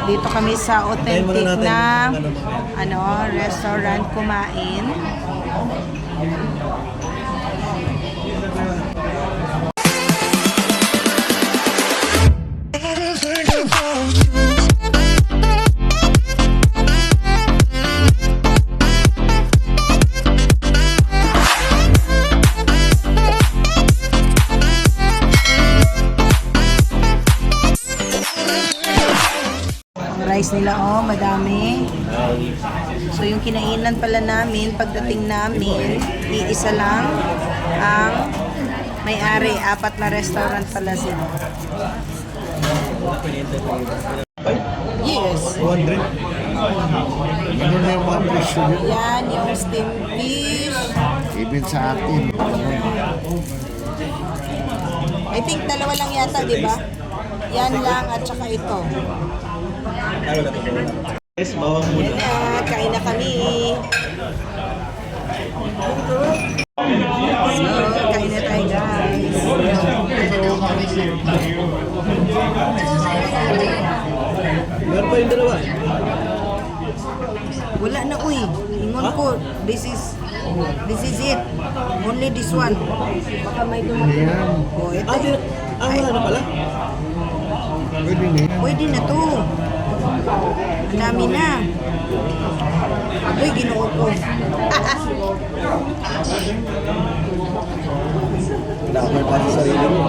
Dito kami sa authentic na restaurant kumain. Rice nila, madami. So yung kinainan pala namin, pagdating namin, iisa lang ang may-ari. 4 na restaurant pala sila. Yes. 200. Ano na yung mga presyo nyo? Yan, yung steamed fish. Even sa akin. I think 2 lang yata, di ba? Yan lang at saka ito. Yes, bawang muna. Yan na, kain na kami. So, kain na tayo guys. Meron pa yung dalawa. Wala na uy. Ingon ko, this is it. Only this one. Baka may dumating. Oh, ito. Wala na pala. Pwede na. Pwede na to. Ang dami na. Ako'y ginoo ko. Dapat pa sa sarili mo.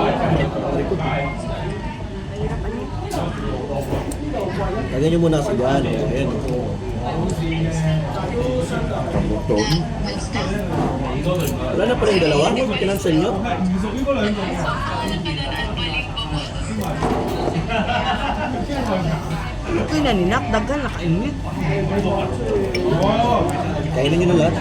Lagyan nyo muna sa dyan. Ayan. Kamuton. Wala na pala yung dalawa? Kinansel nyo? Ako'y naninap. Dagan na kainit. Kainin nyo na lahat.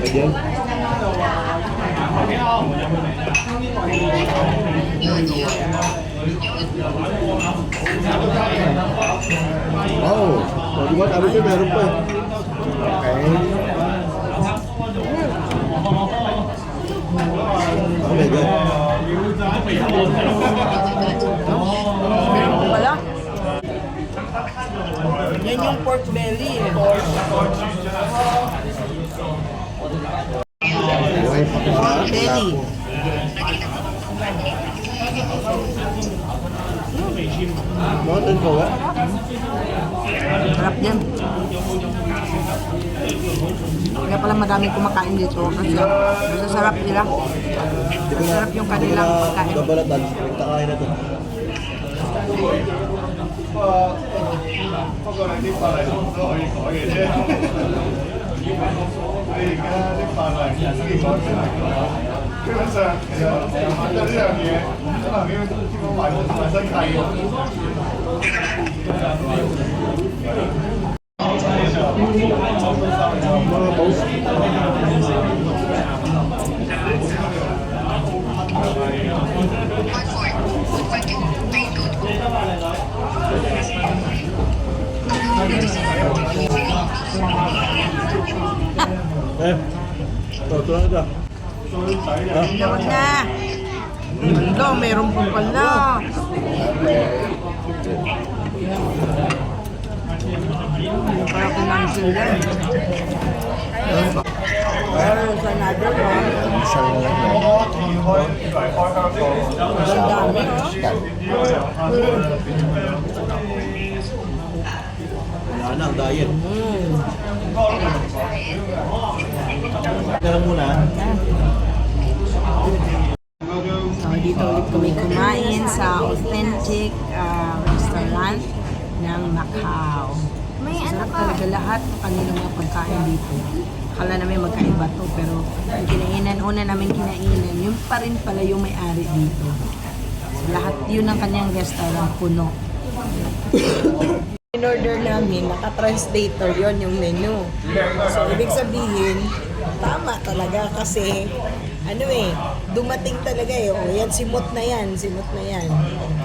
Ayan. Wow! Sabi ko, sabi ko meron pa. Okay. Oh my God. Wala. Yan yung pork belly eh. Buhay pa ka. Belly. Notin ko ba? Sarap yan. Kaya pala madaming kumakain dito kasi masasarap nila. Masarap yung kanilang pagkain. Babalatan. Nagtakain na ito. Mga boss. Tulang ito. Tawag na. Ito, meron po pala. Para kumansin yan. Meron sa another one. Isang na lang yan. Ang dami, Wala na, ang diet. Kaya muna. So, dito ulit kami kumain sa authentic restaurant ng Macau. Masarap talaga lahat ng kanilang mga pagkain dito. Akala namin magkaiba to, pero yung kinainan, una namin kinainan, yung pa rin pala yung may-ari dito. So, lahat yun ng kanyang restaurant puno. In order namin, naka-translator yon yung menu. So, ibig sabihin, tama talaga kasi dumating talaga eh. O, yan, simot na yan.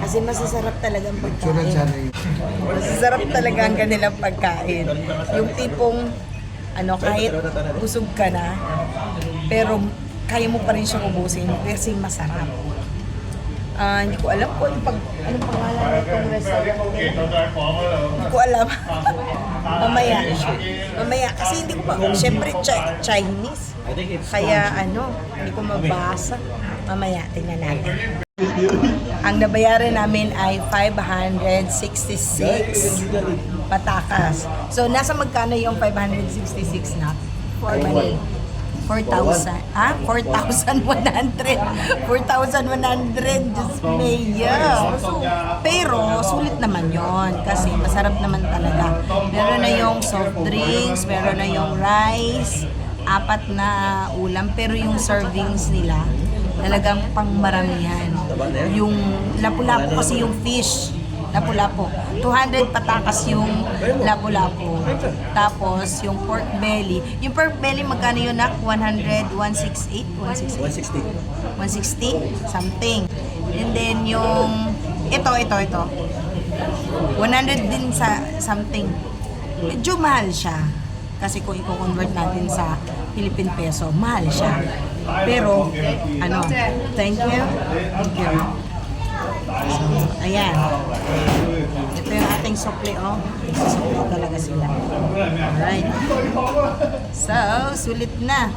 Kasi masasarap talaga ang pagkain. Masasarap talaga ang kanilang pagkain. Yung tipong, kahit busog ka na, pero kaya mo pa rin siyang ubusin kasi masarap. Hindi ko alam kung anong pangalan na itong restaurant. Hindi ko alam. Mamaya. Kasi hindi ko pa, syempre Chinese. Kaya hindi ko mabasa. Mamaya, tingnan natin. Ang nabayaran namin ay 566 patakas. So, nasa magkano yung 566 na? 4,100. 4,100. 4,100. Diyos maya. Pero, sulit naman yon kasi masarap naman talaga. Meron na yung soft drinks, meron na yung rice, 4 na ulam, pero yung servings nila, talagang pangmaramihan. Yung lapu-lapu kasi yung fish. Lapu-lapu. 200 patakas yung lapu-lapu. Tapos, yung pork belly. Yung pork belly, magkano yun, nak? 100, 168? 160? 160? Something. And then, yung... Ito. 100 din sa something. Medyo mahal siya. Kasi kung i-convert natin sa Philippine peso, mahal siya. Pero, thank you. So, ayan. Ito yung ating sukli, Sukli talaga sila. Alright. So, sulit na.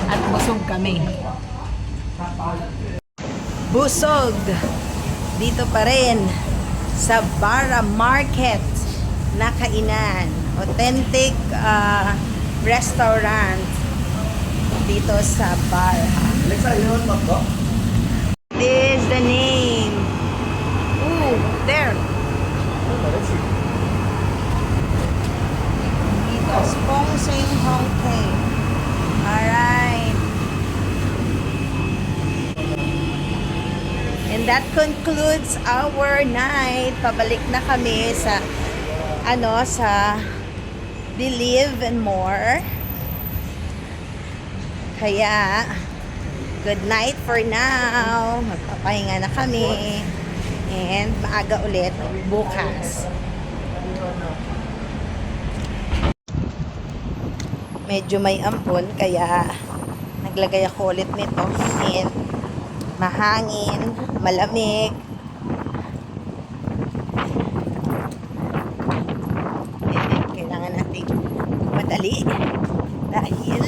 At busog kami. Busog. Dito pa rin sa Barra Market na kainan. Authentic restaurant dito sa Barra. This is the name. Ooh, there. Dito, Spong Sing Hong Kong. Alright. And that concludes our night. Pabalik na kami sa sa Believe and More. Kaya, good night for now. Magpapahinga na kami. And maaga ulit bukas. Medyo may ampon, kaya naglagay ako ulit nito. And mahangin, malamig. And kailangan natin madali dahil